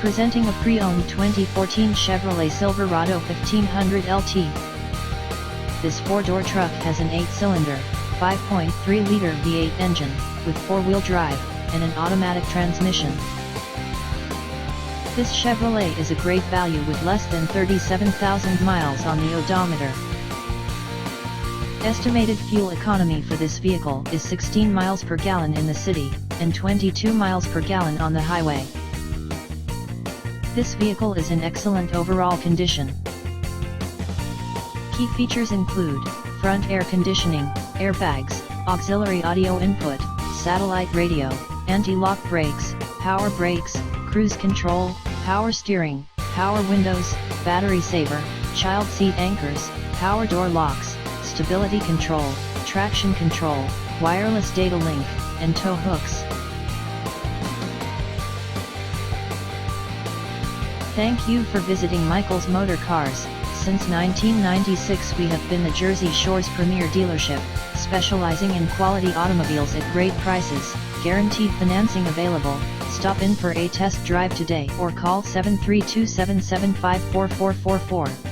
Presenting a pre-owned 2014 Chevrolet Silverado 1500 LT. This four-door truck has an 8-cylinder, 5.3-liter V8 engine, with four-wheel drive, and an automatic transmission. This Chevrolet is a great value with less than 37,000 miles on the odometer. Estimated fuel economy for this vehicle is 16 miles per gallon in the city, and 22 miles per gallon on the highway. This vehicle is in excellent overall condition. Key features include front air conditioning, airbags, auxiliary audio input, satellite radio, anti-lock brakes, power brakes, cruise control, power steering, power windows, battery saver, child seat anchors, power door locks, stability control, traction control, wireless data link, and tow hooks. Thank you for visiting Michael's Motorcars. Since 1996 we have been the Jersey Shore's premier dealership, specializing in quality automobiles at great prices, guaranteed financing available. Stop in for a test drive today or call 732-775-4444.